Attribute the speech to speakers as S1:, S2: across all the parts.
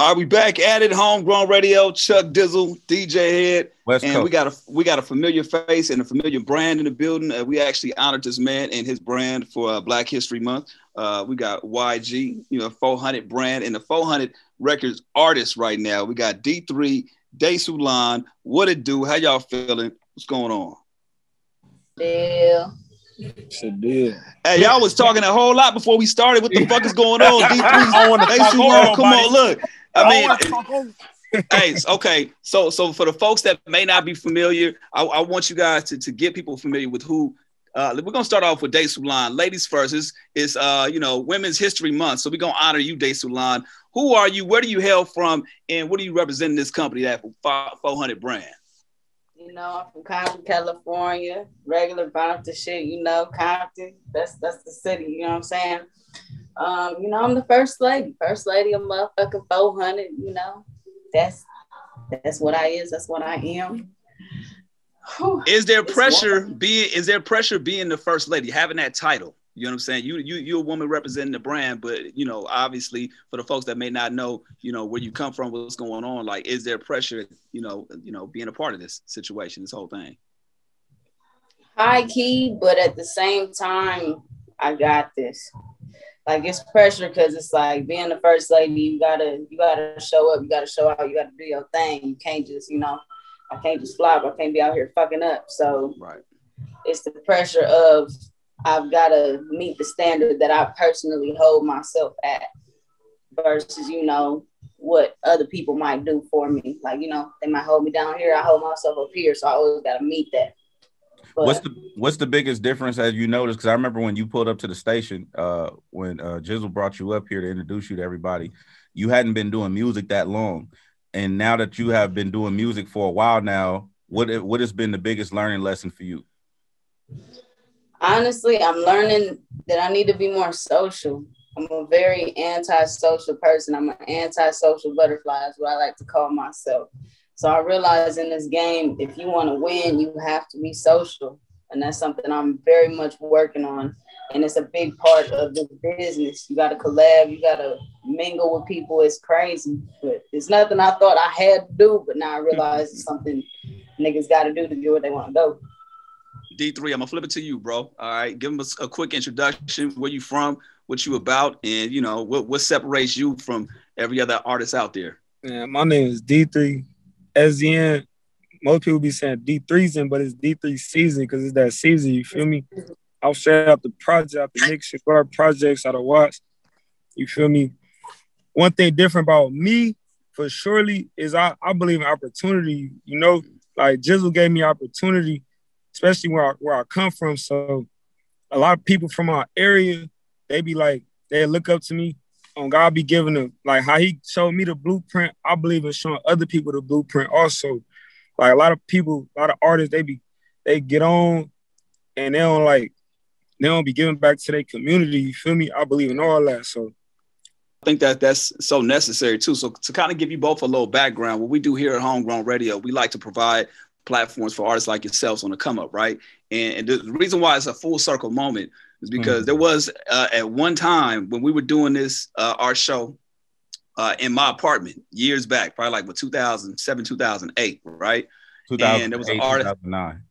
S1: All right, we back at it. Homegrown Radio, Chuck Dizzle, DJ Head.
S2: West
S1: and
S2: Coast.
S1: we got a familiar face and a familiar brand in the building. We actually honored this man and his brand for Black History Month. We got YG, 400 brand and the 400 Records artist right now. We got D3, Daysulan. What it do? How y'all feeling? What's going on?
S3: Deal.
S4: It's a deal.
S1: Hey, y'all was talking a whole lot before we started. What the fuck is going on? D3, Daysulan, come on, look. Hey, okay. So for the folks that may not be familiar, I want you guys to get people familiar with who. We're gonna start off with Daysulan. Ladies first. It's Women's History Month, so we're gonna honor you, Daysulan. Who are you? Where do you hail from? And what do you represent in this company that 400 brand?
S3: I'm from Compton, California. Regular Compton shit. Compton. That's the city. You know what I'm saying? I'm the first lady of motherfucking 400. That's what I is. That's what I am.
S1: Is there pressure being the first lady, having that title? You know what I'm saying? You're a woman representing the brand, but obviously for the folks that may not know, where you come from, what's going on, like, is there pressure, being a part of this situation, this whole thing?
S3: High key, but at the same time, I got this. Like, it's pressure because it's like being the first lady, you gotta show up, you gotta show out, you gotta do your thing. You can't just, I can't just flop. I can't be out here fucking up. So
S1: right.
S3: It's the pressure of I've got to meet the standard that I personally hold myself at versus, what other people might do for me. Like, they might hold me down here. I hold myself up here. So I always got to meet that. But
S2: What's the biggest difference as you noticed? Because I remember when you pulled up to the station, when Jizzle brought you up here to introduce you to everybody, you hadn't been doing music that long. And now that you have been doing music for a while now, what has been the biggest learning lesson for you?
S3: Honestly, I'm learning that I need to be more social. I'm a very anti-social person. I'm an anti-social butterfly is what I like to call myself. So I realize in this game, if you want to win, you have to be social. And that's something I'm very much working on. And it's a big part of the business. You got to collab. You got to mingle with people. It's crazy. But it's nothing I thought I had to do. But now I realize it's something niggas got to do to get where they want to go.
S1: D3, I'm going to flip it to you, bro. All right. Give us a quick introduction. Where you from? What you about? And, what separates you from every other artist out there?
S4: Yeah, my name is D3. SZN. Most people be saying D3 but it's D3 season because it's that season. You feel me? I'll share out the project, out the Nick Cigar projects, out of Watts. You feel me? One thing different about me, for surely, is I believe in opportunity. Like Jizzle gave me opportunity, especially where I come from. So a lot of people from our area, they look up to me. God be giving them, like how he showed me the blueprint. I believe in showing other people the blueprint also. Like a lot of people, a lot of artists, they get on and they don't be giving back to their community. You feel me? I believe in all that. So
S1: I think that's so necessary too. So to kind of give you both a little background, what we do here at Homegrown Radio, we like to provide platforms for artists like yourselves on the come up, right? And the reason why it's a full circle moment is because there was at one time when we were doing this, our show in my apartment years back, probably like 2007, 2008, right?
S2: 2008,
S1: and there was an artist,
S2: 2009.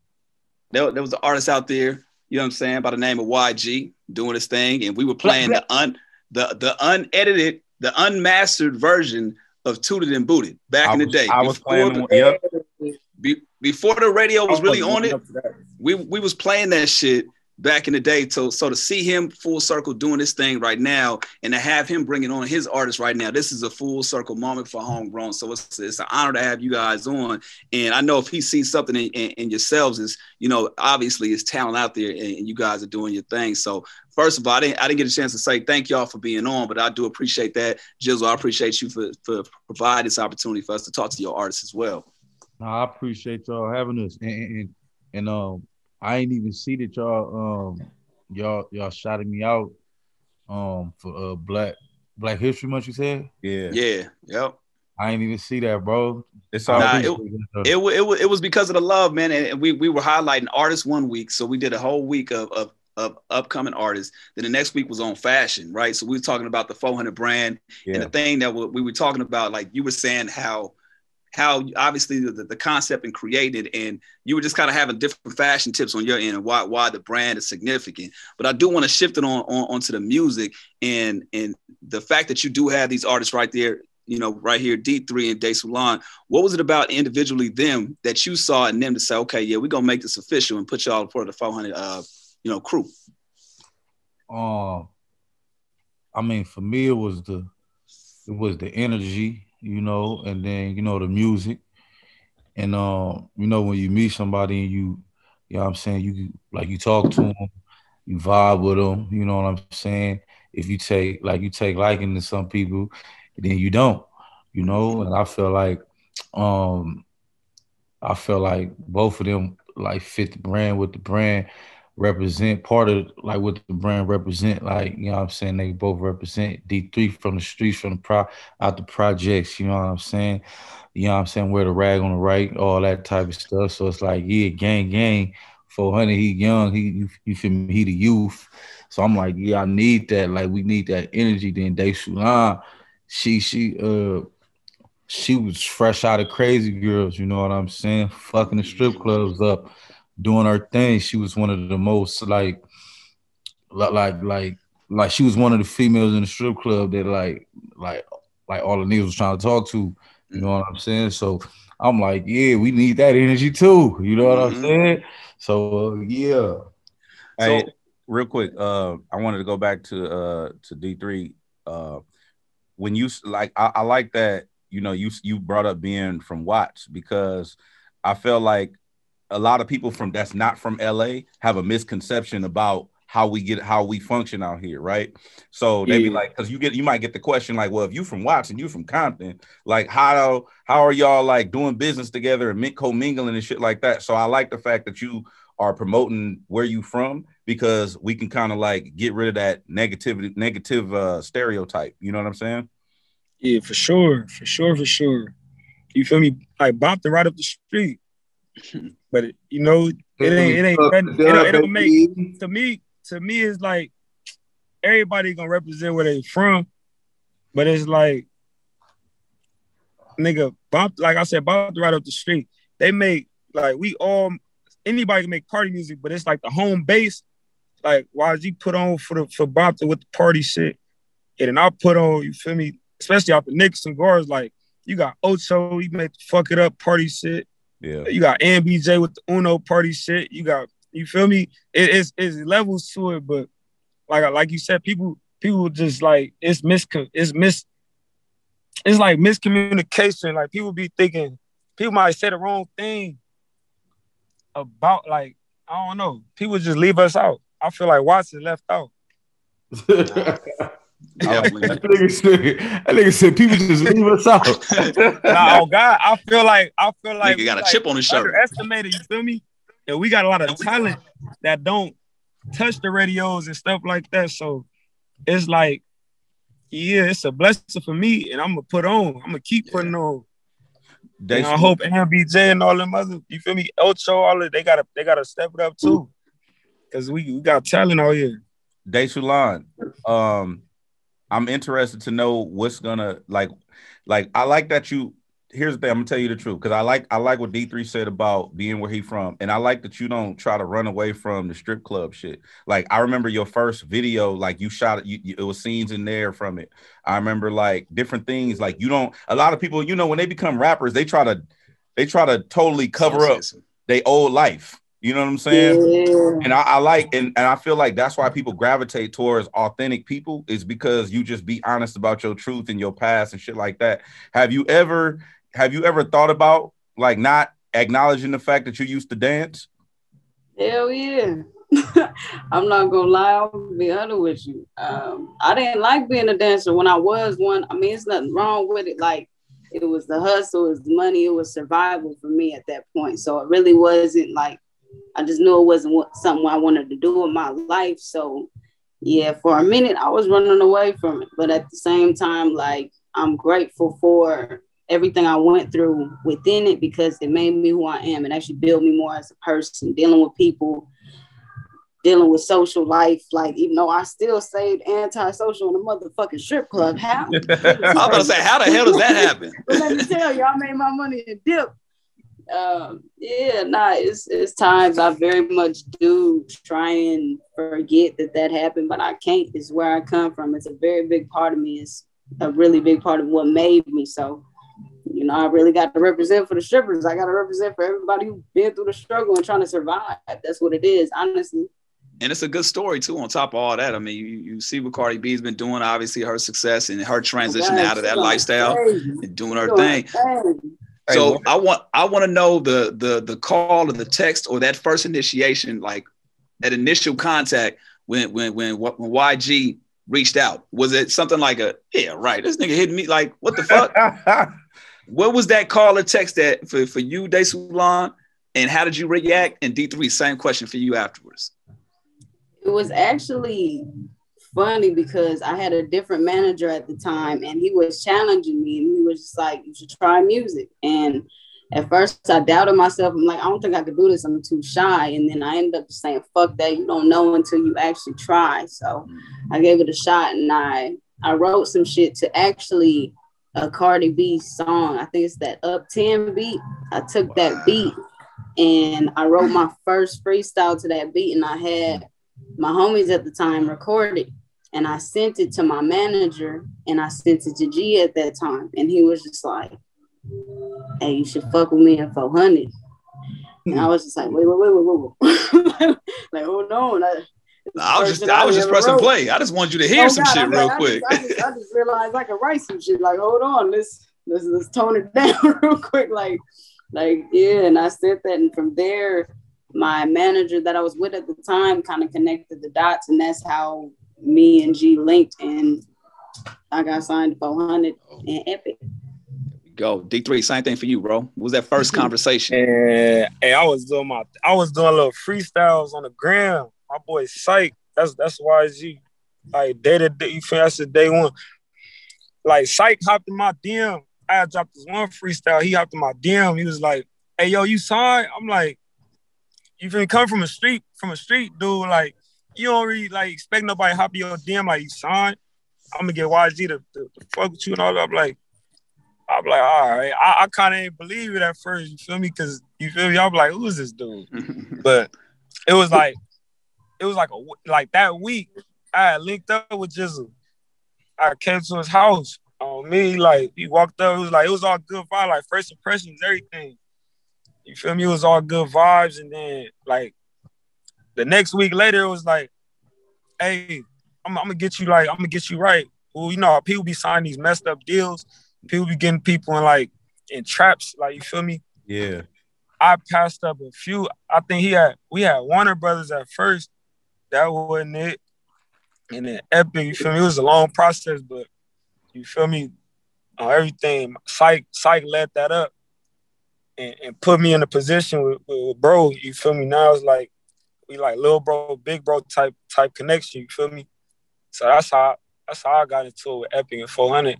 S1: There was an artist out there, you know what I'm saying, by the name of YG doing his thing. And we were playing the unedited, the unmastered version of Tooted and Booted back in the day.
S2: I was playing, yep.
S1: Before the radio was really on it, we was playing that shit back in the day. So to see him full circle doing this thing right now and to have him bringing on his artists right now, this is a full circle moment for Homegrown. So it's an honor to have you guys on. And I know if he sees something in yourselves, is, obviously it's talent out there and you guys are doing your thing. So first of all, I didn't get a chance to say thank y'all for being on, but I do appreciate that. Jizzle, I appreciate you for providing this opportunity for us to talk to your artists as well.
S5: No, I appreciate y'all having us. And I ain't even see that y'all shouted me out for Black History Month, you said?
S1: Yeah. Yep.
S5: I ain't even see that, bro.
S2: It's all
S1: it was because of the love, man. And we were highlighting artists one week. So we did a whole week of of upcoming artists. Then the next week was on fashion, right? So we were talking about the 400 brand, and the thing that we were talking about, like you were saying, how obviously the concept and created, and you were just kind of having different fashion tips on your end and why the brand is significant. But I do want to shift it onto the music and the fact that you do have these artists right there, you know, right here, D3 and Desulan. What was it about individually them that you saw in them to say, okay, yeah, we're gonna make this official and put y'all for the 400 crew?
S5: I mean, for me, it was the energy, you know, and then, you know, the music. And, you know, when you meet somebody and you know what I'm saying, you talk to them, you vibe with them, you know what I'm saying? If you take liking to some people, then you don't, you know? And I feel like both of them like fit the brand, with the brand represent part of like what the brand represent, like, you know what I'm saying, they both represent D3 from the streets, from out the projects, you know what I'm saying, wear the rag on the right, all that type of stuff. So it's like, yeah, gang 400, he young, you feel me, he the youth. So I'm like, yeah, I need that, like we need that energy. Then Desulan, she was fresh out of Crazy Girls, you know what I'm saying, fucking the strip clubs up, doing her thing. She was one of the most like she was one of the females in the strip club that like all the niggas was trying to talk to. You know what I'm saying? So I'm like, yeah, we need that energy too. You know what I'm saying? So yeah.
S2: Hey, real quick, I wanted to go back to D3. When you like, I like that. You know, you brought up being from Watts, because I feel like a lot of people that's not from LA have a misconception about how we function out here, right? So they be like, because you might get the question like, well, if you from Watts and you from Compton, like how are y'all like doing business together and co-mingling and shit like that? So I like the fact that you are promoting where you from, because we can kind of like get rid of that negative stereotype. You know what I'm saying?
S4: Yeah, for sure. You feel me? Like Bompton right up the street. But it don't make, to me it's like everybody gonna represent where they from, but it's like, nigga, like I said, Bompton right up the street. They make, like, anybody can make party music, but it's like the home base. Like YG put on for Bompton with the party shit, and then I put on, you feel me, especially out the Knicks and Guards, like you got Ocho, he made the fuck it up party shit.
S2: Yeah.
S4: You got MBJ with the Uno party shit. You got, you feel me? It's levels to it, but like you said, people just like, it's like miscommunication. Like people might say the wrong thing about, like, I don't know. People just leave us out. I feel like Watts is left out.
S5: That nigga said people just leave us out.
S4: Oh God, I feel like
S1: you got a chip on his shoulder.
S4: Underestimated, you feel me? And we got a lot of talent that don't touch the radios and stuff like that. So it's like, yeah, it's a blessing for me, and I'm gonna keep putting on. And I hope MBJ and all them other, you feel me, Ocho, all of, they gotta step it up too, because we got talent out here.
S2: Desulan, I'm interested to know what's gonna like I like that you. Here's the thing, I'm gonna tell you the truth, because I like what D3 said about being where he from, and I like that you don't try to run away from the strip club shit. Like I remember your first video, like you shot it, it was scenes in there from it. I remember like different things, like you don't. A lot of people, you know, when they become rappers, they try to totally cover up their old life. You know what I'm saying?
S3: Yeah.
S2: And I like, and I feel like that's why people gravitate towards authentic people, is because you just be honest about your truth and your past and shit like that. Have you ever thought about like not acknowledging the fact that you used to dance?
S3: Hell yeah. I'm not gonna lie, I'll be honest with you. I didn't like being a dancer when I was one. I mean, it's nothing wrong with it. Like, it was the hustle, it was the money, it was survival for me at that point. So it really wasn't like, I just knew it wasn't something I wanted to do in my life. So yeah, for a minute I was running away from it. But at the same time, like, I'm grateful for everything I went through within it, because it made me who I am and actually built me more as a person, dealing with people dealing with social life. Like, even though I still stayed antisocial in a motherfucking strip club. How?
S1: I was about to say, how the hell does that happen?
S3: But let me tell you, I made my money in dip. It's times I very much do try and forget that happened, but I can't. It's where I come from. It's a very big part of me. It's a really big part of what made me. So, I really got to represent for the strippers. I got to represent for everybody who's been through the struggle and trying to survive. That's what it is, honestly.
S1: And it's a good story too. On top of all that, I mean, you see what Cardi B's been doing. Obviously, her success and her transition out of that lifestyle and doing her thing. So I want to know the call or the text or that first initiation, like that initial contact when YG reached out. Was it something like this nigga hitting me, like, what the fuck? What was that call or text that for you, DeSulan, and how did you react? And D3, same question for you afterwards.
S3: It was actually funny because I had a different manager at the time, and he was challenging me, and he was just like, you should try music. And at first I doubted myself. I'm like, I don't think I could do this. I'm too shy. And then I ended up saying, fuck that. You don't know until you actually try. So I gave it a shot, and I wrote some shit to actually a Cardi B song. I think it's that Up 10 beat. I took that beat and I wrote my first freestyle to that beat, and I had my homies at the time recorded, and I sent it to my manager, and I sent it to G at that time, and he was just like, hey, you should fuck with me in 400. And I was just like, wait. Like, hold on.
S1: I was just pressing play. I just wanted you to hear some shit real quick.
S3: I just realized I could write some shit. Like, hold on, let's tone it down real quick. Like, and I said that, and from there, my manager that I was with at the time kind of connected the dots, and that's how me and G linked, and I got signed to 400 and Epic.
S1: Go D3, same thing for you, bro. What was that first conversation?
S4: Hey, I was doing little freestyles on the gram. My boy Psych, that's YG. Like day to day, that's day one. Like Psych hopped in my DM. I had dropped this one freestyle. He hopped in my DM. He was like, "Hey, yo, you signed?" I'm like, "You finna come from a street dude? Like, you don't really like expect nobody to hop in your DM like you signed. I'm gonna get YG to fuck with you and all that." I'm like, all right. I kind of didn't believe it at first. You feel me? Because you feel me? I'm like, who is this dude? But it was like that week, I had linked up with Jizzle. I came to his house. On me, like, he walked up. It was all good vibes. Like, first impressions, everything. You feel me? It was all good vibes. And then, like, the next week later, it was like, hey, I'm gonna get you right. Well, you know how people be signing these messed up deals. People be getting people in traps, like, you feel me?
S2: Yeah.
S4: I passed up a few. I think we had Warner Brothers at first. That wasn't it. And then Epic, you feel me? It was a long process, but you feel me? Everything. Psych led that up and put me in a position with bro. You feel me? Now it's like we like little bro, big bro type connection. You feel me? So that's how I got into it with Epic and 400.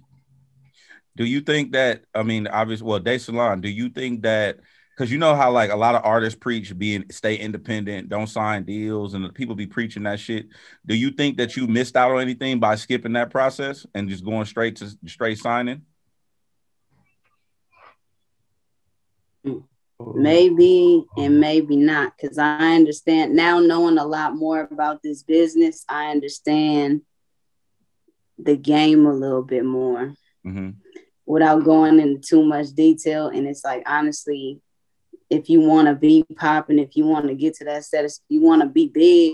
S2: Do you think that, I mean, obviously, well, DeSulan, do you think that, because you know how like a lot of artists preach stay independent, don't sign deals, and people be preaching that shit. Do you think that you missed out on anything by skipping that process and just going straight signing?
S3: Maybe and maybe not, because I understand now, knowing a lot more about this business, I understand the game a little bit more. Mm-hmm. Without going into too much detail. And it's like, honestly, if you want to be popping, if you want to get to that status, if you want to be big,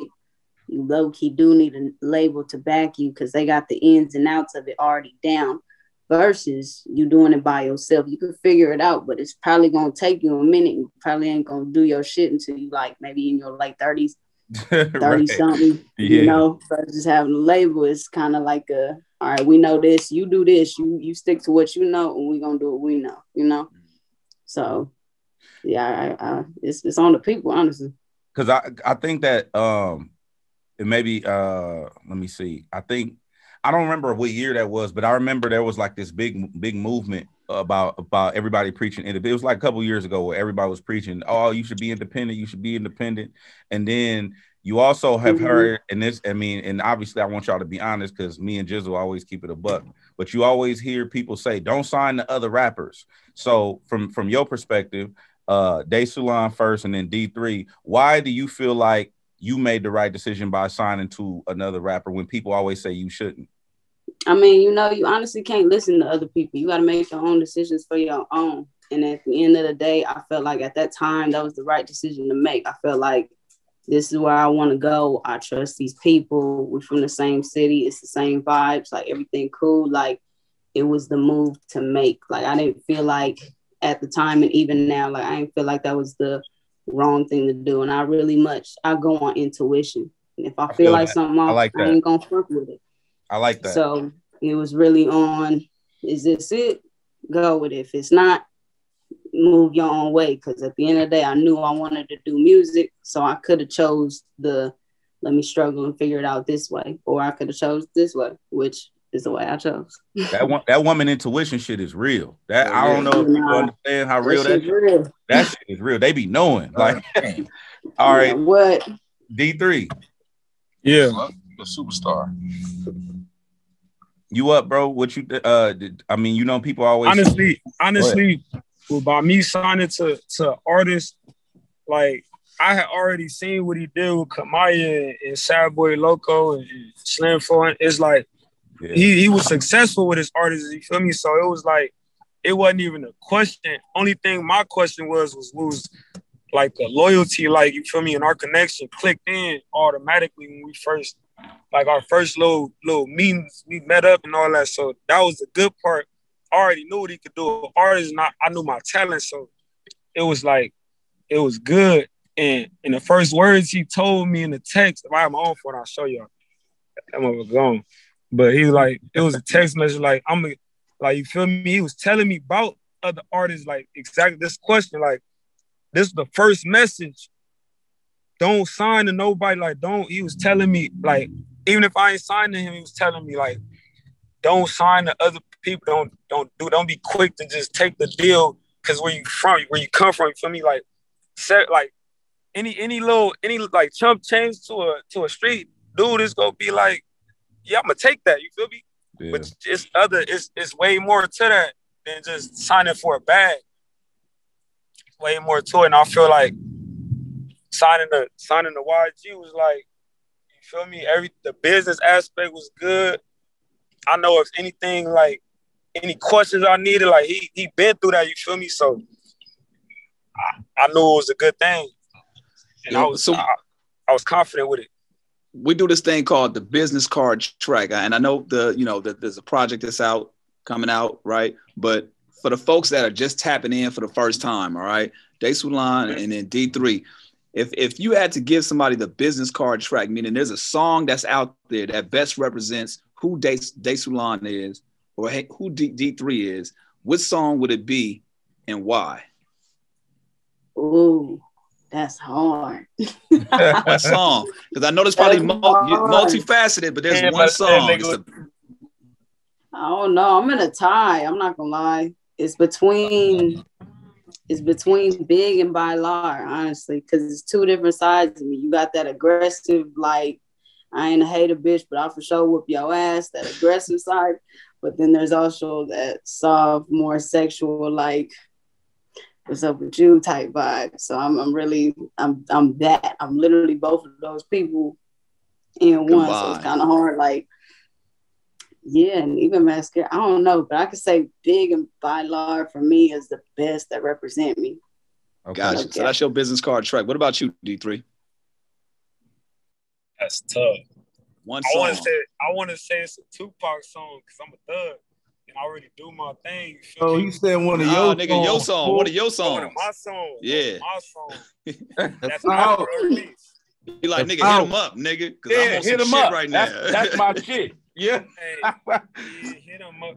S3: you low-key do need a label to back you, because they got the ins and outs of it already down, versus you doing it by yourself. You can figure it out, but it's probably going to take you a minute. You probably ain't going to do your shit until you like maybe in your late 30s, 30-something, you know, versus having a label. It's kind of like all right, we know this, you do this, you stick to what you know, and we're going to do what we know, you know? So, yeah, it's on the people, honestly.
S2: Because I think that it maybe, let me see. I don't remember what year that was, but I remember there was like this big movement about everybody preaching. It was like a couple years ago where everybody was preaching, oh, you should be independent. And then You also have heard, and this, I mean, and obviously I want y'all to be honest because me and Jizzle always keep it a buck, but you always hear people say, don't sign the other rappers. So from your perspective, Desulon first and then D3, why do you feel like you made the right decision by signing to another rapper when people always say you shouldn't?
S3: I mean, you know, you honestly can't listen to other people. You got to make your own decisions for your own. And at the end of the day, I felt like at that time, that was the right decision to make. I felt like this is where I want to go. I trust these people. We're from the same city. It's the same vibes, like everything cool. Like it was the move to make. Like I didn't feel like at the time and even now, like I didn't feel like that was the wrong thing to do. And I go on intuition. And if I feel like something off, I ain't gonna fuck with it.
S2: I like that.
S3: So it was really on, is this it? Go with it. If it's not, move your own way. Because at the end of the day, I knew I wanted to do music. So I could have chose let me struggle and figure it out this way. Or I could have chose this way, which is the way I chose.
S2: That woman intuition shit is real. That I don't know if people understand how real that shit. That shit is real. They be knowing. Like, all right.
S3: What?
S2: D3.
S6: Yeah. The superstar.
S2: You up, bro? What you I mean, you know, people always
S4: honestly, well, by me signing to artists, like I had already seen what he did with Kamaya and Sad Boy Loco and Slim 4. It's like he was successful with his artists, you feel me? So it was like it wasn't even a question. Only thing my question was like the loyalty, like you feel me, and our connection clicked in automatically when we first, like our first little meetings, we met up and all that. So that was the good part. I already knew what he could do. Artist, I knew my talent, so it was like it was good. And in the first words he told me in the text, if I have my own phone, I'll show y'all. That one was gone. But he was like, it was a text message like, like, you feel me? He was telling me about other artists, like exactly this question, like this is the first message. Don't sign to nobody, like he was telling me, like, even if I ain't signed to him, he was telling me, like, don't sign to other people, don't be quick to just take the deal, because where you come from, you feel me? Like, set, like, any like chump change to a street dude is gonna be like, yeah, I'm gonna take that, you feel me? Yeah. But it's way more to that than just signing for a bag. Way more to it, and I feel like signing the YG was like, you feel me? The business aspect was good. I know if anything, like any questions I needed, like he been through that, you feel me? So I knew it was a good thing, and I was confident with it.
S1: We do this thing called the business card track, and I know that there's a project that's coming out, right? But for the folks that are just tapping in for the first time, all right, Desulon and then D3. If you had to give somebody the business card track, meaning there's a song that's out there that best represents who Desulon is or who D3 is, what song would it be and why?
S3: Ooh, that's hard.
S1: What song? Because I know there's probably multifaceted, but there's one song.
S3: I don't know. I'm in a tie. I'm not gonna lie. It's between Big and Bailar, honestly, because it's two different sides of me. You got that aggressive, like, I ain't a hater bitch, but I'll for sure whoop your ass, that aggressive side. But then there's also that soft, more sexual, like, what's up with you type vibe. So I'm that. I'm literally both of those people in one. So it's kind of hard, like, yeah, and even Mascara, I don't know, but I could say Big and Bailar for me is the best that represent me.
S1: Okay. Gotcha. So that's your business card track. What about you, D3?
S4: That's tough.
S1: One song.
S4: I want to say it's a Tupac song because I'm a thug and I already do my thing.
S5: So you said one of your
S1: nigga, your song. One of your songs.
S4: One of my songs.
S1: Yeah.
S4: My song. That's not release.
S1: You like, nigga, hit him up, nigga. Because I'm on some shit up right now.
S5: That's my shit. Yeah.
S4: Hey, hit him up.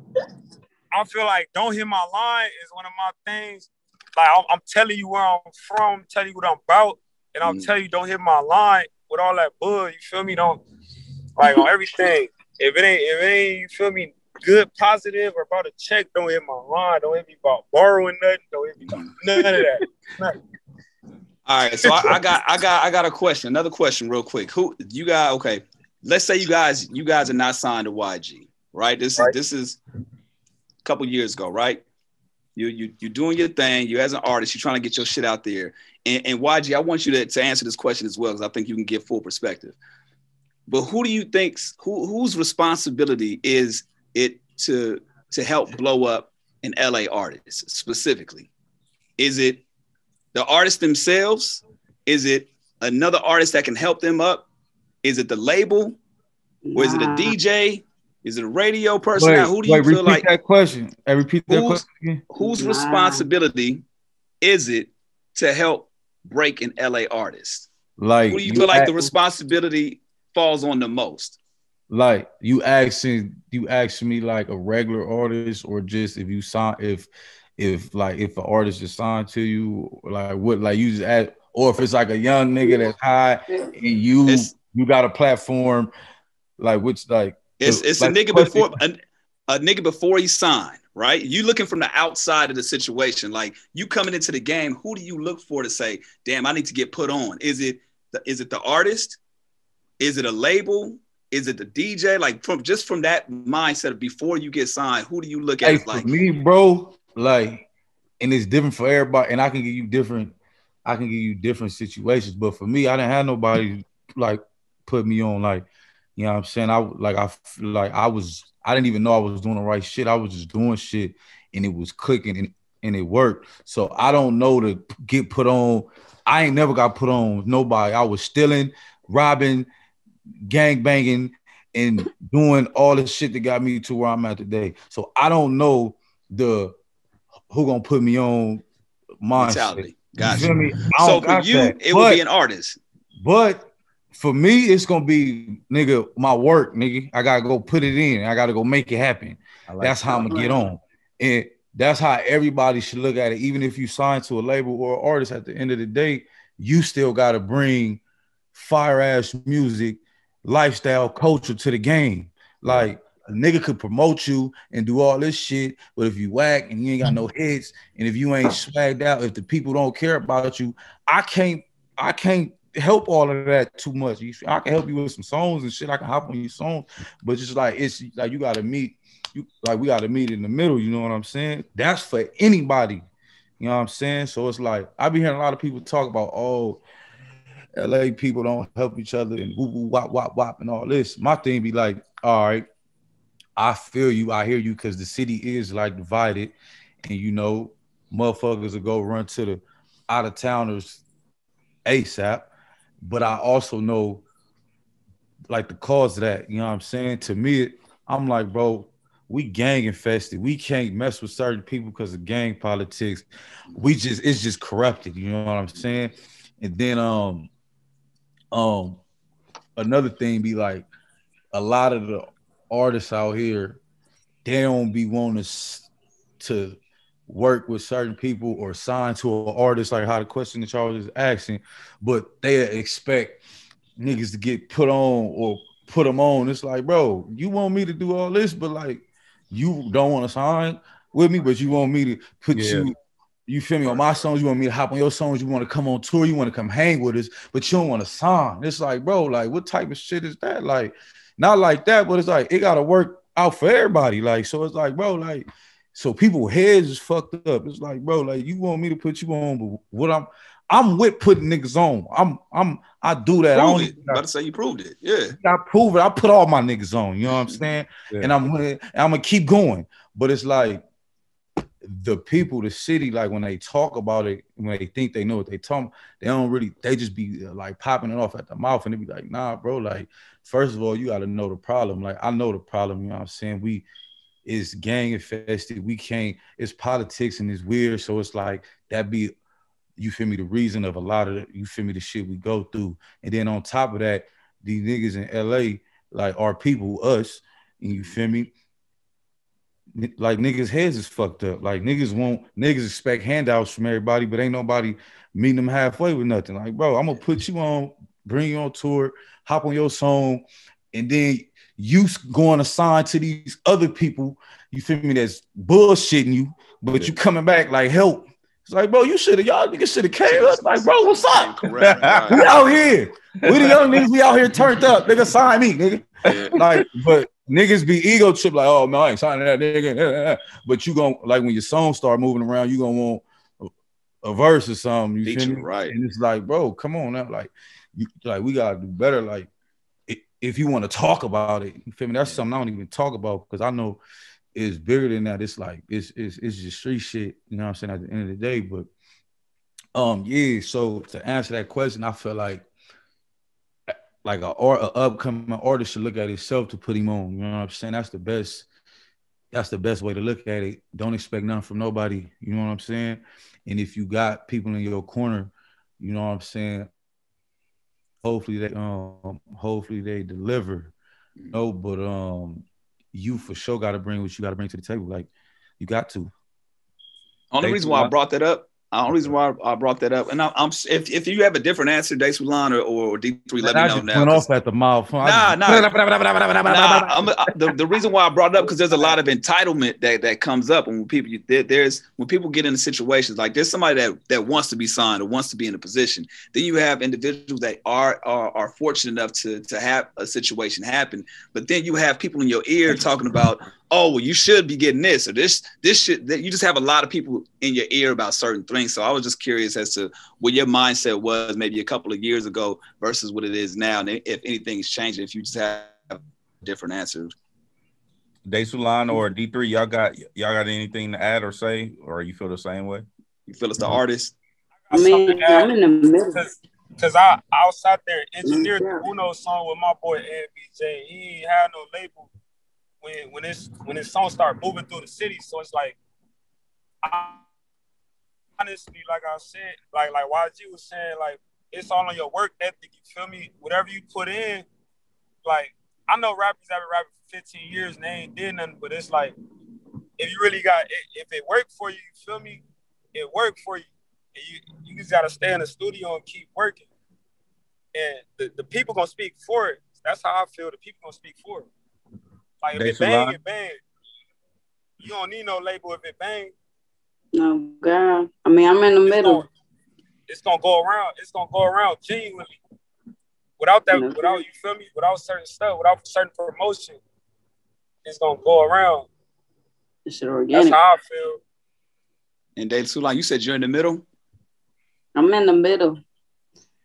S4: I feel like Don't Hit My Line is one of my things. Like, I'm telling you where I'm from, telling you what I'm about, and I'll tell you Don't Hit My Line with all that bull, you feel me? Don't, like, on everything. If it ain't, you feel me, good, positive, or about a check, don't hit my line. Don't hit me about borrowing nothing. Don't hit me about none of that. Nothing.
S1: All right, so I got a question. Another question, real quick. Who you got? Okay, let's say you guys are not signed to YG, right? This is a couple years ago, right? You're doing your thing. You as an artist, you're trying to get your shit out there. And YG, I want you to answer this question as well, because I think you can get full perspective. But who do you think whose responsibility is it to help blow up an LA artist specifically? Is it the artists themselves? Is it another artist that can help them up? Is it the label? Or is it a DJ? Is it a radio person? Now, who do you feel like?
S5: Repeat that question. Repeat that question again.
S1: Whose responsibility is it to help break an LA artist?
S5: Like,
S1: who do you feel like the responsibility falls on the most?
S5: Like, you asking me like a regular artist, or just if you sign, if an artist is signed to you, like what, like you just ask, or if it's like a young nigga that's high and you got a platform, like which like
S1: it's like a nigga a nigga before he signed, right? You looking from the outside of the situation, like you coming into the game, who do you look for to say, damn, I need to get put on? Is it the artist? Is it a label? Is it the DJ? Like from that mindset of before you get signed, who do you look at? Like
S5: for me, bro, like, and it's different for everybody, and I can give you different situations. But for me, I didn't have nobody like put me on, like, you know what I'm saying? I didn't even know I was doing the right shit. I was just doing shit and it was clicking and it worked. So I don't know to get put on. I ain't never got put on with nobody. I was stealing, robbing, gang banging, and doing all the shit that got me to where I'm at today. So I don't know who gonna put me on
S1: mentality. Gotcha.
S5: You feel me?
S1: So for you, it would be an artist.
S5: But for me, it's gonna be, nigga, my work, nigga. I gotta go put it in. I gotta go make it happen. That's how I'm gonna get on. And that's how everybody should look at it. Even if you sign to a label or an artist, at the end of the day, you still gotta bring fire ass music, lifestyle, culture to the game. Like, a nigga could promote you and do all this shit, but if you whack and you ain't got no hits, and if you ain't swagged out, if the people don't care about you, I can't help all of that too much. I can help you with some songs and shit. I can hop on your songs, but just like, it's like you gotta meet. We gotta meet in the middle. You know what I'm saying? That's for anybody. You know what I'm saying? So it's like, I be hearing a lot of people talk about, oh, LA people don't help each other and woo woo wop wop wop and all this. My thing be like, all right, I feel you, I hear you, because the city is like divided, and you know, motherfuckers will go run to the out of towners ASAP. But I also know like the cause of that. You know what I'm saying? To me, I'm like, bro, we gang infested. We can't mess with certain people because of gang politics. It's just corrupted. You know what I'm saying? And then another thing be like, a lot of the artists out here, they don't be wanting to work with certain people or sign to an artist, like how the question that y'all was asking, but they expect niggas to get put on or put them on. It's like, bro, you want me to do all this, but like, you don't want to sign with me, but you want me to put you feel me, on my songs, you want me to hop on your songs, you want to come on tour, you want to come hang with us, but you don't want to sign. It's like, bro, like, what type of shit is that? Like, not like that, but it's like, it got to work out for everybody. Like, so it's like, bro, like, so people heads is fucked up. It's like, bro, like, you want me to put you on, but what I'm with putting niggas on. I do that.
S1: About to say you proved it. Yeah.
S5: I prove it. I put all my niggas on. You know what I'm saying? Yeah. And I'm gonna keep going. But it's like, the people, the city, like when they talk about it, when they think they know what they talking, they don't really, they just be like popping it off at the mouth, and they be like, nah, bro, like, first of all, you got to know the problem. Like, I know the problem, you know what I'm saying? It's gang infested. We can't, it's politics and it's weird. So it's like, that be, you feel me, the reason of a lot of you feel me, the shit we go through. And then on top of that, these niggas in LA, like, our people, us, and you feel me, like, niggas' heads is fucked up. Like, niggas expect handouts from everybody, but ain't nobody meeting them halfway with nothing. Like, bro, I'm gonna put you on, bring you on tour, hop on your song, and then you going to sign to these other people, you feel me, that's bullshitting you, but you coming back like, help, It's like, bro, y'all niggas should have came up. Like, bro, what's up?
S1: Correct. Right.
S5: We out here. We the young niggas, we out here turned up. Nigga, sign me, nigga.
S1: Yeah.
S5: Like, but niggas be ego trip, like, oh, man, I ain't signing that nigga. But you gon' like when your song start moving around, you gonna want a verse or something. You feel me?
S1: Right.
S5: And it's like, bro, come on now. Like, we gotta do better. Like, if you want to talk about it, you feel me? That's something I don't even talk about because I know it's bigger than that. It's like it's just street shit, you know what I'm saying, at the end of the day. But yeah, so to answer that question, I feel like a upcoming artist should look at himself to put him on. You know what I'm saying? That's the best way to look at it. Don't expect nothing from nobody. You know what I'm saying? And if you got people in your corner, you know what I'm saying, hopefully they deliver. No, but you for sure got to bring what you got to bring to the table. Like, you got to.
S1: Only reason why I brought that up, and I'm if you have a different answer, DeSulan or D3, let me know now.
S5: Went off at the mouth.
S1: The reason why I brought it up because there's a lot of entitlement that comes up when people get into situations like there's somebody that wants to be signed or wants to be in a position. Then you have individuals that are fortunate enough to have a situation happen, but then you have people in your ear talking about, oh, well, you should be getting this or this shit. You just have a lot of people in your ear about certain things. So I was just curious as to what your mindset was maybe a couple of years ago versus what it is now, and if anything's changed, if you just have different answers.
S2: DeSulan or D3, y'all got anything to add or say, or you feel the same way?
S1: You feel it's the artist?
S3: I mean, I'm in the middle.
S4: Because I was out there and engineered the Uno song with my boy NBJ. He ain't had no label when his song start moving through the city. So it's like, honestly, like I said, like YG was saying, like, it's all on your work ethic, you feel me? Whatever you put in, like, I know rappers have been rapping for 15 years and they ain't did nothing, but it's like, if you really got, if it worked for you, you feel me? It worked for you. And you just got to stay in the studio and keep working. And the people going to speak for it. That's how I feel. The people going to speak for it. Like, if it bang, it bang. You don't need no label if it bang.
S3: No, God. I mean, I'm in the middle.
S4: It's gonna go around. It's gonna go around genuinely. Without that, without, you feel me? Without certain stuff, without certain promotion, it's gonna go around.
S3: It's organic.
S4: That's how I feel.
S1: And DeSulan, you said you're in the middle?
S3: I'm in the middle.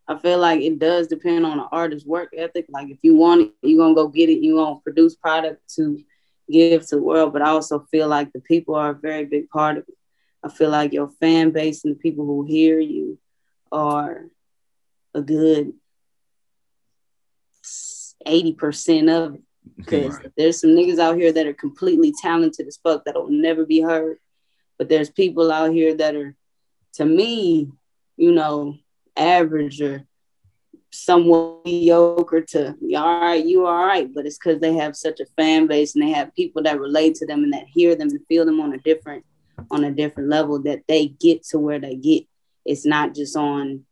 S3: I feel like it does depend on the artist's work ethic. Like, if you want it, you're gonna go get it. You're gonna produce product to give to the world. But I also feel like the people are a very big part of it. I feel like your fan base and the people who hear you are a good 80% of it. Because there's some niggas out here that are completely talented as fuck that'll never be heard. But there's people out here that are, to me, you know, average or somewhat mediocre to, all right, you all right. But it's because they have such a fan base and they have people that relate to them and that hear them and feel them on a different level that they get to where they get. It's not just on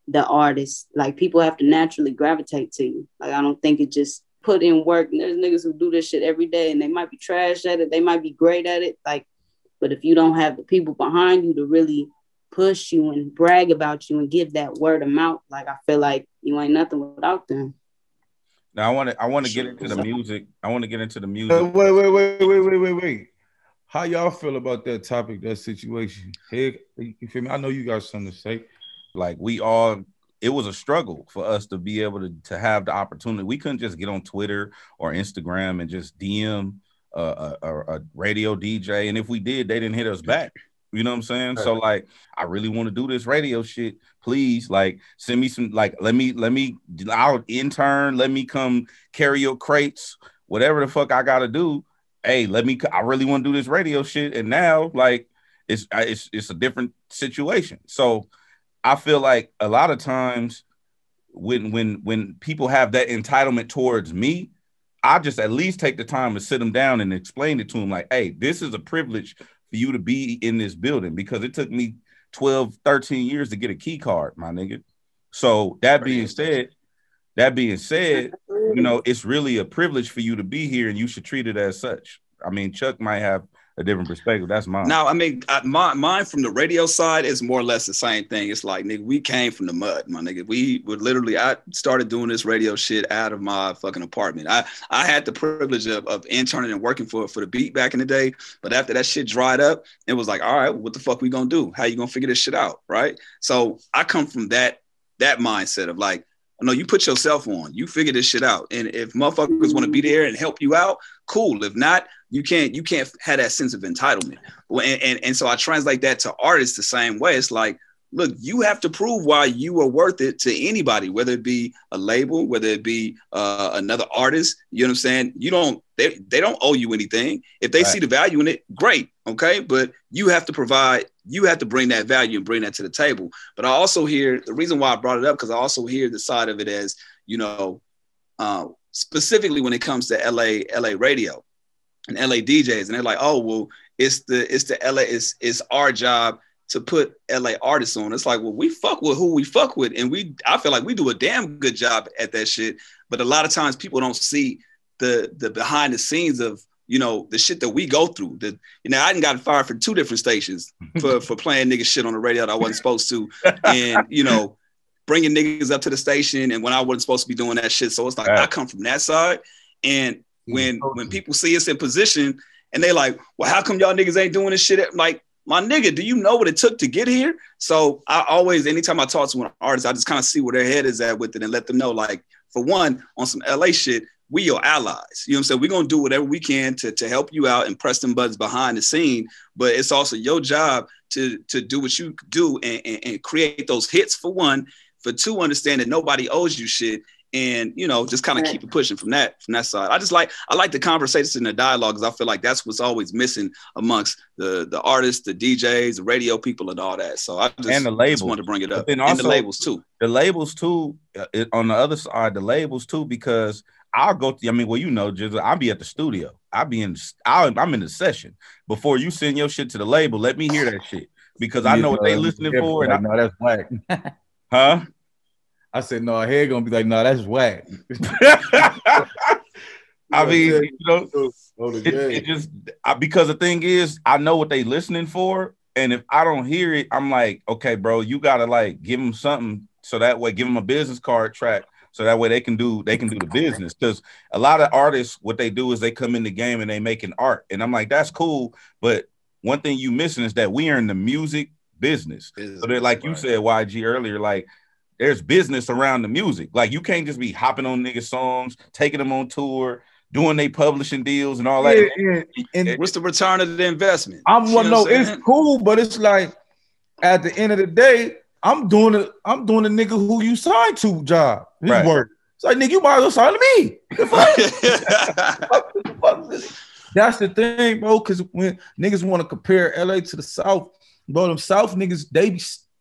S3: the artist. Like, people have to naturally gravitate to you. Like, I don't think it just put in work. And there's niggas who do this shit every day and they might be trash at it. They might be great at it. Like, but if you don't have the people behind you to really push you and brag about you and give that word of mouth, like, I feel like you ain't nothing without them.
S2: Now I want to get into the music.
S5: Wait. How y'all feel about that topic, that situation? Hey, you feel me? I know you got something to say.
S2: Like, it was a struggle for us to be able to have the opportunity. We couldn't just get on Twitter or Instagram and just DM a radio DJ. And if we did, they didn't hit us back. You know what I'm saying? Right. So, like, I really want to do this radio shit. Please, like, send me some, like, I'll intern, let me come carry your crates, whatever the fuck I got to do. Hey, I really want to do this radio shit. And now, like, it's a different situation. So I feel like a lot of times when people have that entitlement towards me, I just at least take the time to sit them down and explain it to them. Like, hey, this is a privilege for you to be in this building because it took me 12, 13 years to get a key card, my nigga. So that being said, you know, it's really a privilege for you to be here and you should treat it as such. I mean, Chuck might have a different perspective. That's mine.
S1: Now, I mean, mine from the radio side is more or less the same thing. It's like, nigga, we came from the mud, my nigga. We would literally, I started doing this radio shit out of my fucking apartment. I had the privilege of interning and working for the Beat back in the day. But after that shit dried up, it was like, all right, what the fuck we gonna do? How you gonna figure this shit out, right? So I come from that mindset of like, no, you put yourself on, you figure this shit out. And if motherfuckers want to be there and help you out, cool. If not, you can't have that sense of entitlement. And so I translate that to artists the same way. It's like, look, you have to prove why you are worth it to anybody, whether it be a label, whether it be another artist. You know what I'm saying? They don't owe you anything. If they see the value in it, great. Okay. But you have to provide, you have to bring that value and bring that to the table. But I also hear the reason why I brought it up, because I also hear the side of it as, you know, specifically when it comes to LA radio and LA DJs. And they're like, oh, well, it's our job to put LA artists on. It's like, well, we fuck with who we fuck with. And I feel like we do a damn good job at that shit. But a lot of times people don't see the behind the scenes of, you know, the shit that we go through. I done got fired for 2 different stations for playing nigga shit on the radio that I wasn't supposed to. And, you know, bringing niggas up to the station and when I wasn't supposed to be doing that shit. So it's like, I come from that side. And when people see us in position and they like, well, how come y'all niggas ain't doing this shit? Like, my nigga, do you know what it took to get here? So I always, anytime I talk to an artist, I just kind of see where their head is at with it and let them know, like, for one, on some LA shit, we your allies. You know what I'm saying? We're going to do whatever we can to help you out and press them buttons behind the scene. But it's also your job to do what you do and create those hits, for one. For 2, understand that nobody owes you shit. And, you know, just kind of keep it pushing from that side. I like the conversations and the dialogue, because I feel like that's what's always missing amongst the artists, the DJs, the radio people, and all that. So I just wanted to bring it up. And the labels too.
S2: The labels too, on the other side, the labels too, because I'll go to, I mean, well, you know, Jizzle, I'll be at the studio. I'm in the session. Before you send your shit to the label, let me hear that shit, because I know what they listening for. And
S5: no, that's whack.
S2: Huh?
S5: I said, no, here gonna be like, no, that's whack.
S2: I mean, you know, it just, because the thing is, I know what they listening for. And if I don't hear it, I'm like, okay, bro, you gotta like give them something. So that way, give them a business card track. So that way they can do the business. Because a lot of artists, what they do is they come in the game and they making art. And I'm like, that's cool. But one thing you missing is that we are in the music business. So they're like you said, YG, earlier, like, there's business around the music. Like, you can't just be hopping on niggas' songs, taking them on tour, doing they publishing deals and all that.
S5: Yeah. And
S1: what's the return of the investment?
S5: It's cool, but it's like, at the end of the day, I'm doing the nigga who you signed to job. His work. It's like, nigga, you might as well sign to me. That's the thing, bro. Because when niggas want to compare LA to the South, bro, them South niggas,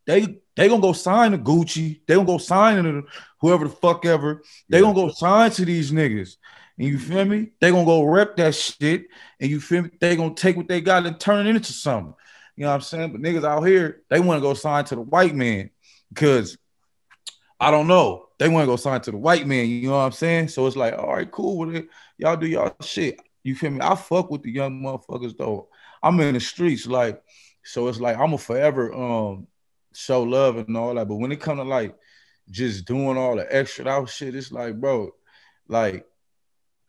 S5: they gonna go sign to Gucci. They gonna go sign to whoever the fuck ever. They gonna go sign to these niggas. And you feel me? They gonna go rep that shit. And you feel me? They gonna take what they got and turn it into something. You know what I'm saying? But niggas out here, they want to go sign to the white man because, I don't know, they want to go sign to the white man. You know what I'm saying? So it's like, all right, cool with it. Y'all do y'all shit. You feel me? I fuck with the young motherfuckers though. I'm in the streets, like, so it's like I'm gonna forever show love and all that. But when it comes to like just doing all the extra out shit, it's like, bro, like,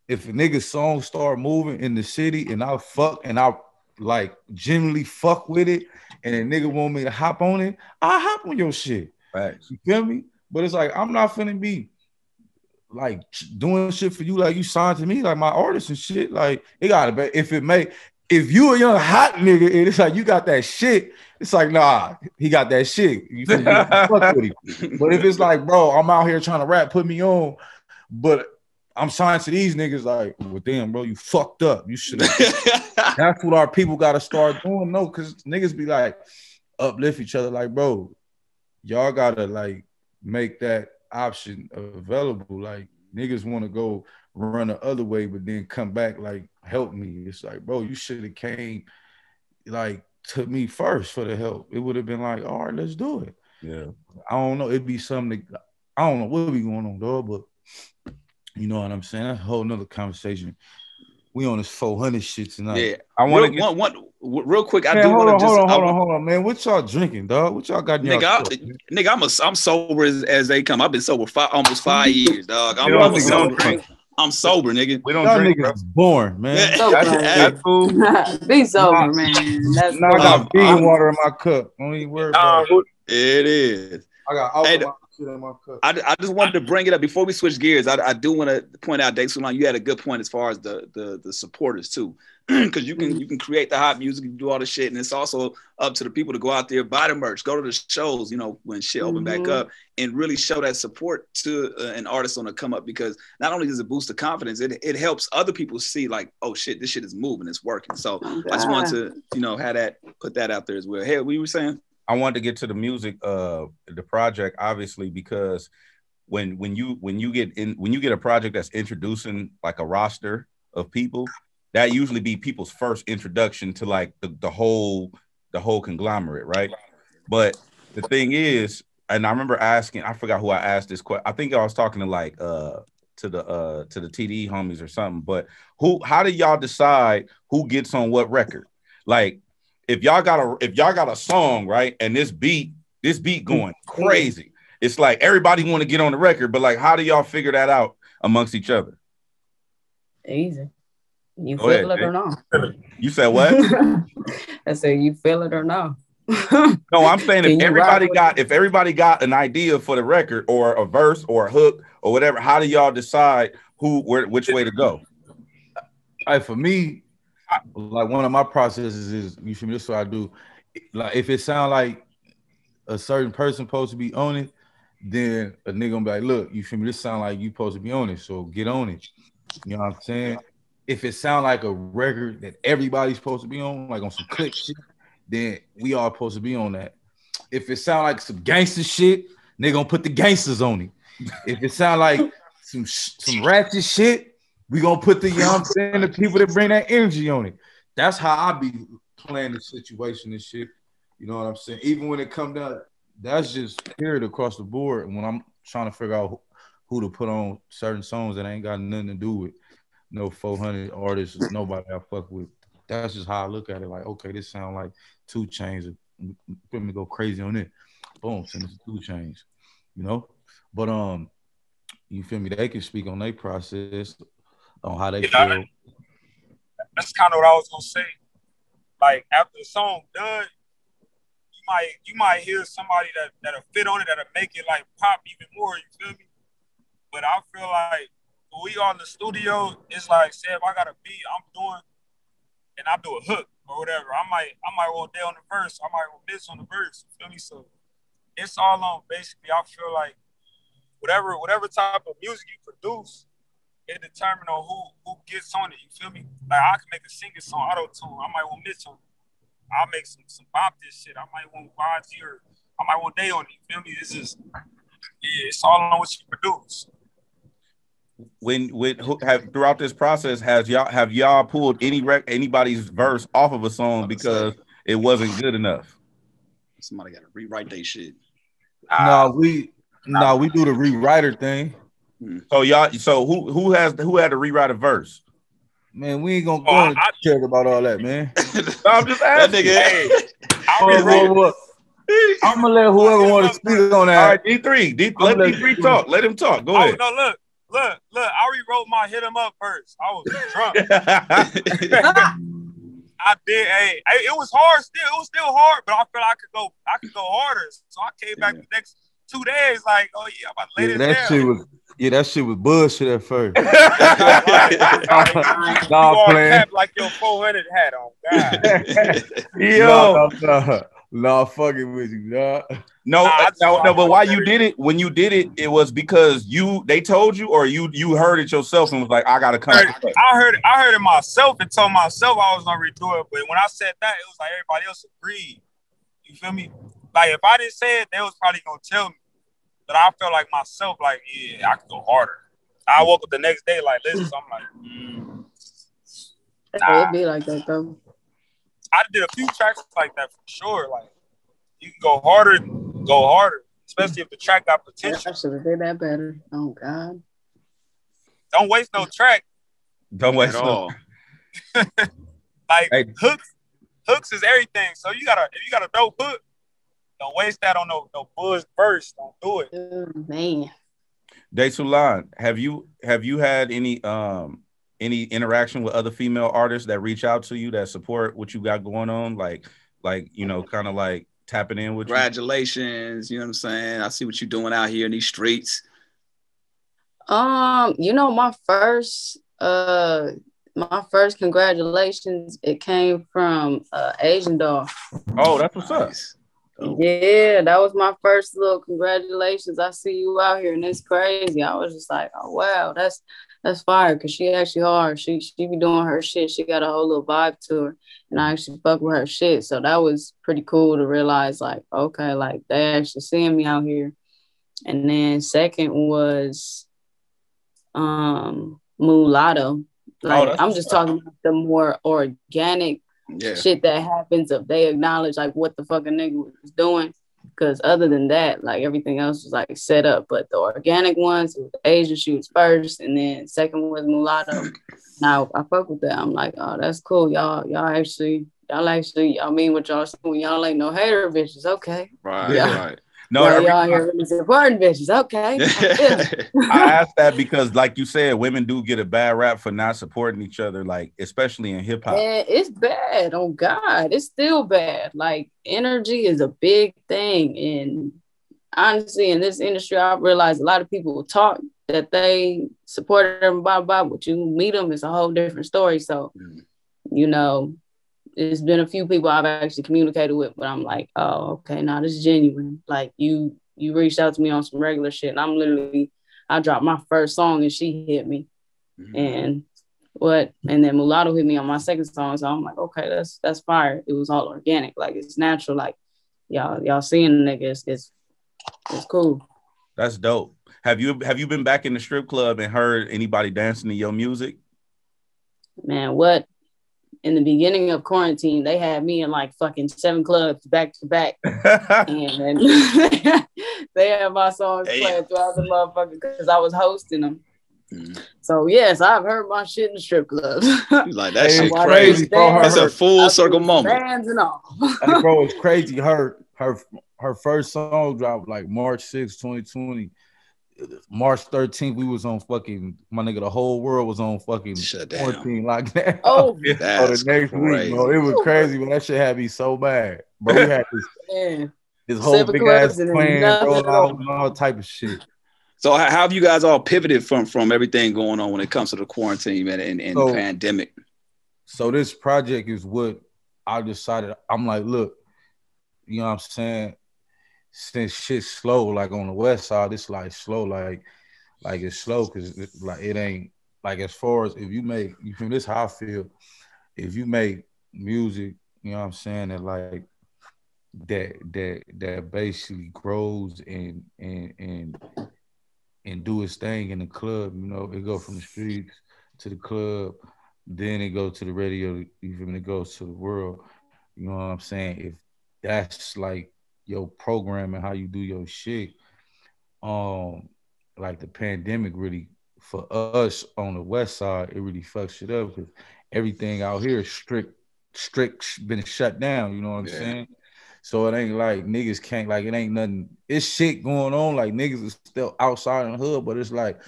S5: if a nigga's song start moving in the city and I like genuinely fuck with it, and a nigga want me to hop on it, I'll hop on your shit.
S2: Right.
S5: You feel me? But it's like, I'm not finna be like doing shit for you like you signed to me, like my artist and shit. Like, it gotta be, if you a young hot nigga and it's like you got that shit, it's like, nah, he got that shit. You feel me? Fuck with him. But if it's like, bro, I'm out here trying to rap, put me on, but I'm signed to these niggas, like, well, damn, bro, you fucked up. You should have. That's what our people got to start doing, no, because niggas be like, uplift each other, like, bro, y'all got to, like, make that option available. Like, niggas want to go run the other way, but then come back, like, help me. It's like, bro, you should have came, like, to me first for the help. It would have been like, all right, let's do it.
S2: Yeah.
S5: I don't know. It'd be something that, I don't know what be going on, dog, but you know what I'm saying? That's a whole nother conversation. We on this 400 shit tonight.
S1: Yeah,
S2: I want to
S1: real quick. I
S5: man,
S1: do want to just
S5: hold on, man. What y'all drinking, dog? What y'all got in y'all
S1: nigga, I'm sober as they come. I've been sober almost 5 years, dog. I'm sober, nigga.
S5: We don't drink, niggas is born, man.
S2: That's cool.
S3: Be sober, man. That's
S5: I got vegan water in my cup. Don't even worry about it.
S1: It is.
S5: I got alcohol shit in my cup.
S1: I just wanted to bring it up before we switch gears. I do want to point out, Dexalon, you had a good point as far as the supporters too, because you can create the hot music, you do all the shit, and it's also up to the people to go out there, buy the merch, go to the shows, when shit open back up, and really show that support to an artist on the come up, because not only does it boost the confidence, it helps other people see like, oh shit, this shit is moving, it's working. So I just wanted to put that out there as well. Hey, what you were saying?
S2: I wanted to get to the music, the project, obviously, because when you get a project that's introducing like a roster of people, that usually be people's first introduction to like the whole conglomerate, right? But the thing is, and I remember asking, I forgot who I asked this question. I think I was talking to like to the TDE homies or something. But how do y'all decide who gets on what record? Like, if y'all got a song, right, and this beat going crazy, it's like everybody want to get on the record, but like, how do y'all figure that out amongst each other?
S3: Easy. You feel it or not?
S2: You said what?
S3: I said you feel it or not.
S2: No, I'm saying if everybody got an idea for the record or a verse or a hook or whatever, how do y'all decide which way to go?
S5: For me, like one of my processes is, you feel me, this is what I do. Like if it sound like a certain person supposed to be on it, then a nigga gonna be like, look, you feel me, this sound like you supposed to be on it, so get on it. You know what I'm saying? If it sound like a record that everybody's supposed to be on, like on some click shit, then we all supposed to be on that. If it sound like some gangster shit, they gonna put the gangsters on it. If it sound like some ratchet shit, we gonna put the, you know what I'm saying, the people that bring that energy on it. That's how I be playing the situation and shit. You know what I'm saying? Even when it come down, that's just period across the board. And when I'm trying to figure out who to put on certain songs that ain't got nothing to do with no 400 artists, nobody I fuck with. That's just how I look at it. Like, okay, this sound like 2 Chainz. Let me go crazy on it. Boom, send it to 2 Chainz. You know? But you feel me? They can speak on their process, on how they feel.
S4: That's kind of what I was gonna say. Like after the song done, you might hear somebody that'll fit on it, that'll make it like pop even more. You feel me? But I feel like when we are in the studio, it's like, say if I got a beat I'm doing, and I do a hook or whatever, I might want day on the verse, I might want this on the verse. You feel me? So it's all on basically. I feel like whatever type of music you produce, it determines on who gets on it. You feel me? Like I can make a singing song auto tune. I might want Mitch on it. I'll make some bop this shit. I might want YG or I might want Day on it. You feel me? It's just it's all on what you produce.
S2: Throughout this process, have y'all pulled anybody's verse off of a song because it wasn't good enough?
S1: Somebody got to rewrite their shit.
S5: No, we do the rewriter thing.
S2: So who had to rewrite a verse?
S5: Man, we ain't gonna go into detail about all that, man.
S2: I'm just asking.
S5: I'm gonna let whoever want to speak on that.
S2: All right, D3. Let D3 talk. Let him talk. Go ahead.
S4: No, look. I rewrote my "Hit 'Em Up" verse. I was drunk. I did. Hey, it was hard. It was still hard, but I felt I could go harder. So I came back the next 2 days, like, oh yeah, I'm about to lay this down.
S5: That shit was bullshit at first.
S4: Nah, playing like your 400 hat on,
S5: God. No, fucking with you, dog.
S2: No, but why you did it? When you did it, it was because they told you, or you heard it yourself and was like, I gotta come.
S4: I heard it myself and told myself I was gonna redo it. But when I said that, it was like everybody else agreed. You feel me? Like if I didn't say it, they was probably gonna tell me. But I felt like myself, like, yeah, I could go harder. I woke up the next day like, listen, so I'm like,
S3: It'd be like that though.
S4: I did a few tracks like that for sure. Like, you can go harder, especially if the track got potential.
S3: I should have did that better. Oh God!
S4: Don't waste no track.
S2: Don't waste no.
S4: Like
S2: Hey.
S4: hooks is everything. So if you got a dope hook, don't waste that on no buzz verse. Don't do it.
S3: Oh, man.
S2: Desulan, have you had any interaction with other female artists that reach out to you that support what you got going on? Like you know, kind of like tapping in with
S1: Congratulations, you know what I'm saying? I see what you're doing out here in these streets.
S3: You know, my first congratulations, it came from Asian Doll.
S2: Oh, that's what's up.
S1: Nice.
S3: Yeah, that was my first little congratulations. I see you out here, and it's crazy. I was just like, oh wow, that's fire, because she actually hard. She be doing her shit. She got a whole little vibe to her, and I actually fuck with her shit. So that was pretty cool to realize, like, okay, like they actually seeing me out here. And then second was Mulatto. Like, I'm just talking about the more organic shit that happens if they acknowledge like what the fucking nigga was doing. Because other than that, like everything else was like set up. But the organic ones, the Asian shoots first, and then second was Mulatto. Now I fuck with that. I'm like, oh, that's cool. Y'all mean what y'all saying. Y'all ain't no hater bitches. Okay.
S1: Right, right.
S2: No,
S3: y'all here really supporting bitches. Okay.
S2: I asked that because, like you said, women do get a bad rap for not supporting each other, like especially in hip hop.
S3: And it's bad. Oh God, it's still bad. Like energy is a big thing, and honestly, in this industry, I realized a lot of people will talk that they support them, but you meet them, it's a whole different story. So, you know, there's been a few people I've actually communicated with, but I'm like, oh, okay, now this is genuine. Like you reached out to me on some regular shit, and I dropped my first song and she hit me, and then Mulatto hit me on my second song. So I'm like, okay, that's fire. It was all organic, like it's natural. Like y'all seeing the nigga, it's cool.
S2: That's dope. Have you been back in the strip club and heard anybody dancing to your music?
S3: Man, what? In the beginning of quarantine, they had me in like fucking 7 clubs back to back. And they had my songs playing throughout the motherfucker because I was hosting them. So yes, I've heard my shit in the strip clubs.
S1: Like that shit crazy. It's a full circle moment.
S3: Bands and all.
S5: Hey, bro, it's crazy. Her first song dropped like March 6, 2020. March 13th, we was on fucking, my nigga, the whole world was on fucking quarantine like that.
S3: Oh,
S5: the next week, bro. It was crazy, but that shit had me so bad. Bro, we had this whole big ass plan, bro, and all type of shit.
S1: So how have you guys all pivoted from everything going on when it comes to the quarantine, man, and the pandemic?
S5: So this project is what I decided. I'm like, look, you know what I'm saying? Since shit's slow, like on the west side, it's like slow, like it's slow because like it ain't like, as far as if you make, you feel, this how I feel. If you make music, you know what I'm saying, that like that basically grows and do its thing in the club, you know, it go from the streets to the club, then it goes to the radio, you feel me, it goes to the world. You know what I'm saying? If that's like your program and how you do your shit, like the pandemic really, for us on the west side, it really fucks shit up because everything out here is strict been shut down, you know what I'm saying? So it ain't like niggas can't, like it ain't nothing, it's shit going on, like niggas is still outside in the hood, but it's like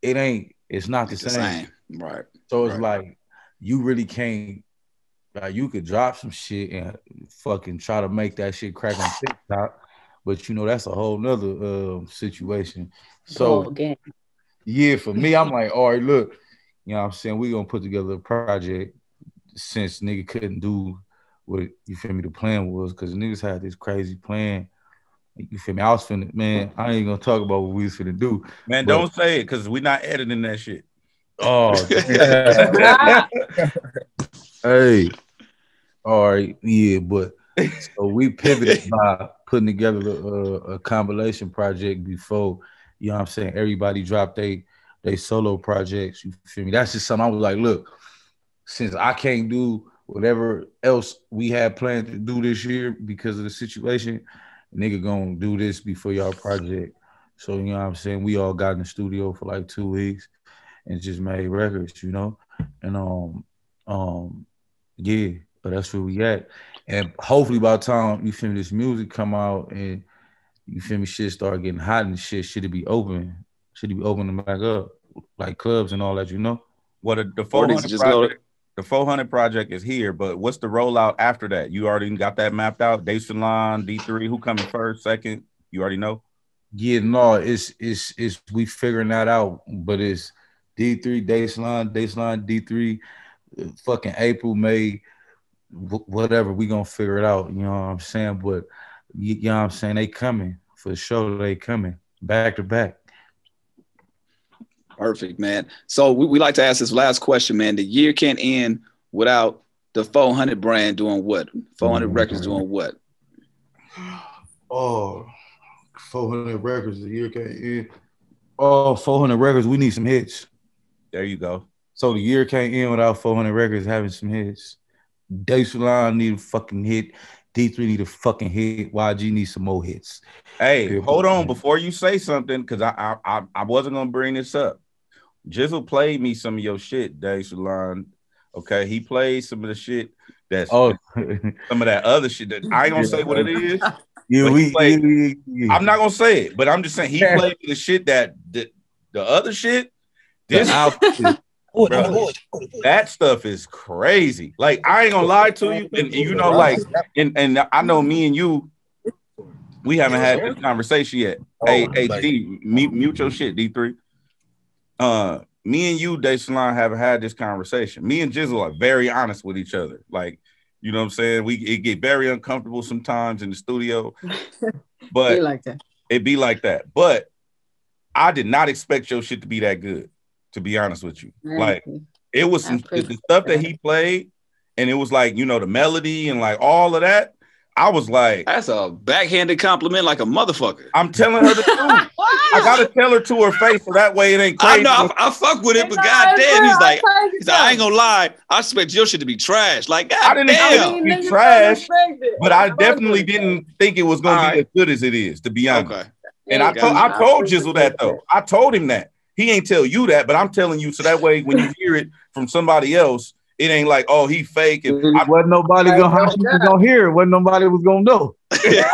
S5: it's not the same.
S1: Right.
S5: So it's like you really can't, like you could drop some shit and fucking try to make that shit crack on TikTok, but you know that's a whole nother situation. So yeah, for me, I'm like, all right, look, you know what I'm saying, we gonna put together a project since nigga couldn't do what, you feel me, the plan was, because niggas had this crazy plan. You feel me? I was finna, man, I ain't gonna talk about what we was finna do.
S2: Man, don't say it because we not editing that shit.
S5: Oh, hey. All right, yeah, but so we pivoted by putting together a compilation project before, you know what I'm saying, everybody dropped they solo projects, you feel me? That's just something I was like, look, since I can't do whatever else we had planned to do this year because of the situation, nigga gonna do this before y'all project. So, you know what I'm saying, we all got in the studio for like 2 weeks and just made records, you know? And Yeah, but that's where we at. And hopefully by the time you feel me, this music come out and you feel me, shit start getting hot and shit, should it be open? Should it be opening back up? Like clubs and all that, you know?
S2: Well, the 400 project, the 400 project is here, but what's the rollout after that? You already got that mapped out? Day Salon, D3, who coming first, second? You already know?
S5: Yeah, no, it's we figuring that out, but it's D3, Day Salon, D3, fucking April, May, whatever, we gonna figure it out, you know what I'm saying? But you know what I'm saying, they coming for sure, they coming back to back.
S1: Perfect, man. So we like to ask this last question, man. The year can't end without the 400 brand doing what? 400 records doing what?
S5: Oh, 400 records, the year can't end. Oh, 400 records, we need some hits.
S2: There you go.
S5: So the year can't end without 400 records having some hits. Day Salon need a fucking hit. D3 need a fucking hit. YG needs some more hits.
S2: Hey, hold on before you say something, because I wasn't gonna bring this up. Jizzle played me some of your shit, Day Salon. Okay, he played some of the shit that's some of that other shit that I ain't gonna say what it is. Yeah, I'm not gonna say it, but I'm just saying he played the shit that the other shit. This bro, that stuff is crazy. Like, I ain't gonna lie to you, and you know, like, and I know me and you, we haven't had this conversation yet. Hey, D, mute your shit, D3. Me and you, Day Salon, haven't had this conversation. Me and Jizzle are very honest with each other. Like, you know what I'm saying? It get very uncomfortable sometimes in the studio, but it be like that. But I did not expect your shit to be that good, to be honest with you. Like, it was some the stuff that he played, and it was like, you know, the melody and like all of that. I was like,
S1: that's a backhanded compliment like a motherfucker.
S2: I'm telling her the truth. I gotta tell her to her face so that way it ain't crazy.
S1: I know, I fuck with it, but goddamn, he's like, I ain't gonna lie, I expect your shit to be trash. Like, goddamn,
S2: it be trash, but I definitely didn't think it was gonna be as good as it is, to be honest. Okay. And I told Jizzle that though. I told him that. He ain't tell you that, but I'm telling you so that way when you hear it from somebody else, it ain't like, oh, he fake. And
S5: wasn't nobody gonna hear it. Wasn't nobody was gonna know.
S3: Yeah,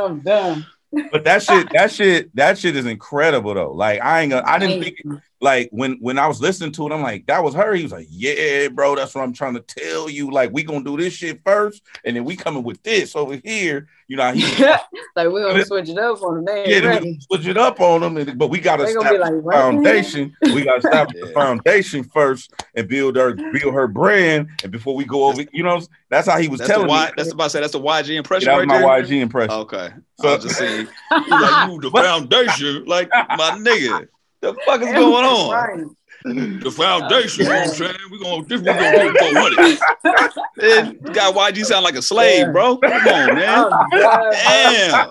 S3: I'm done.
S2: But that shit is incredible though. Like, I didn't think like when I was listening to it, I'm like, that was her. He was like, yeah, bro, that's what I'm trying to tell you. Like, we gonna do this shit first, and then we coming with this over here. You know,
S3: like we're gonna switch it up on them.
S2: Yeah, we switch it up on them, but we gotta establish the foundation. We gotta establish the foundation first and build her brand. And before we go over, you know, that's how he was telling me.
S1: That's about to say that's the YG impression.
S2: Yeah, that was my YG impression.
S1: Okay, so I was just saying, like, you the foundation, like my nigga. The fuck is going on? Right. The foundation, you know what I'm saying? We're gonna do 400. Got YG sound like a slave, bro. Come on, man. Damn.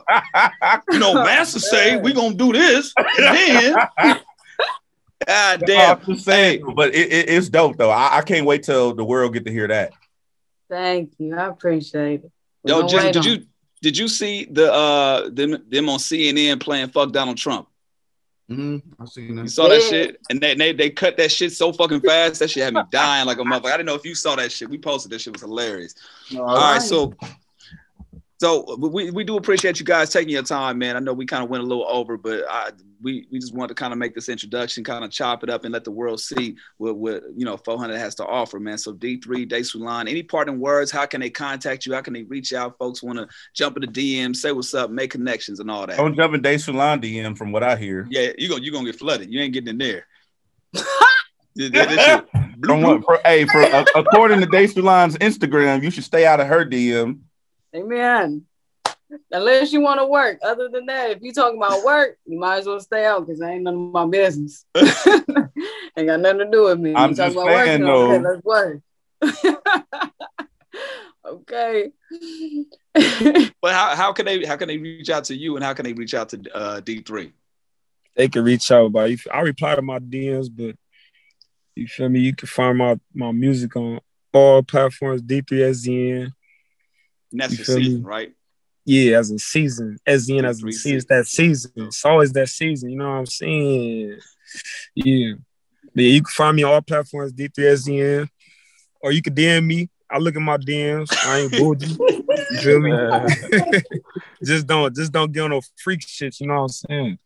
S1: You know, Master say we gonna do this, and then God damn.
S2: I'm just saying, but it's dope though. I can't wait till the world get to hear that.
S3: Thank you. I appreciate it.
S1: Yo, Jizzle, did you see the them on CNN playing fuck Donald Trump?
S5: I seen that.
S1: You saw that shit, and they cut that shit so fucking fast. That shit had me dying like a motherfucker. I didn't know if you saw that shit. We posted that shit, was hilarious. All right, so we do appreciate you guys taking your time, man. I know we kind of went a little over, but we just wanted to kind of make this introduction, kind of chop it up, and let the world see what you know 400 has to offer, man. So D3, Day Salon, any parting words? How can they contact you? How can they reach out? Folks want to jump in the DM, say what's up, make connections, and all that.
S2: Don't jump in Day Salon DM, from what I hear.
S1: Yeah, you gonna get flooded. You ain't getting in there.
S2: According to Day Salon's Instagram, you should stay out of her DM.
S3: Amen. Unless you want to work. Other than that, if you talking about work, you might as well stay out because I ain't none of my business. Ain't got nothing to do with me.
S2: I'm just saying, though.
S3: Okay, let's work. Okay.
S1: But how can they reach out to you, and how can they reach out to D3?
S4: They can reach out by I reply to my DMs, but you feel me? You can find my music on all platforms, D3SZN.
S1: And that's the season, right?
S4: Yeah, as a season. SZN as a season. It's that season. It's always that season. You know what I'm saying? Yeah. But yeah, you can find me on all platforms, D3SZN, or you can DM me. I look at my DMs. I ain't bougie. You feel me? just don't get on no freak shit. You know what I'm saying?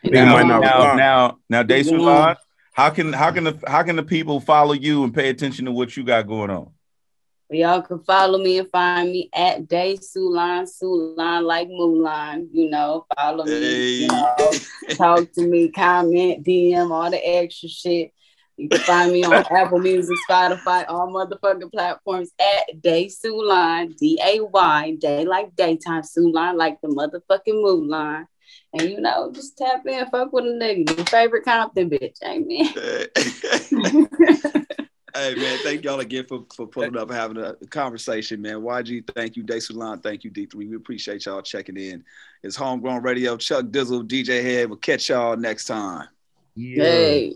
S2: Now, DeSulan, how can the people follow you and pay attention to what you got going on?
S3: Y'all can follow me and find me at DeSulan, Sulan like Mulan. You know, follow me. You know, talk to me, comment, DM, all the extra shit. You can find me on Apple Music, Spotify, all motherfucking platforms at DeSulan, D-A-Y, day like daytime, Sulan like the motherfucking Mulan. And you know, just tap in, fuck with a nigga. Your favorite Compton bitch, amen.
S1: Hey man, thank y'all again for pulling up and having a conversation, man. YG, thank you. DeSulan, thank you. D3, we appreciate y'all checking in. It's Homegrown Radio. Chuck Dizzle, DJ Head. We'll catch y'all next time.
S3: Yeah. Hey.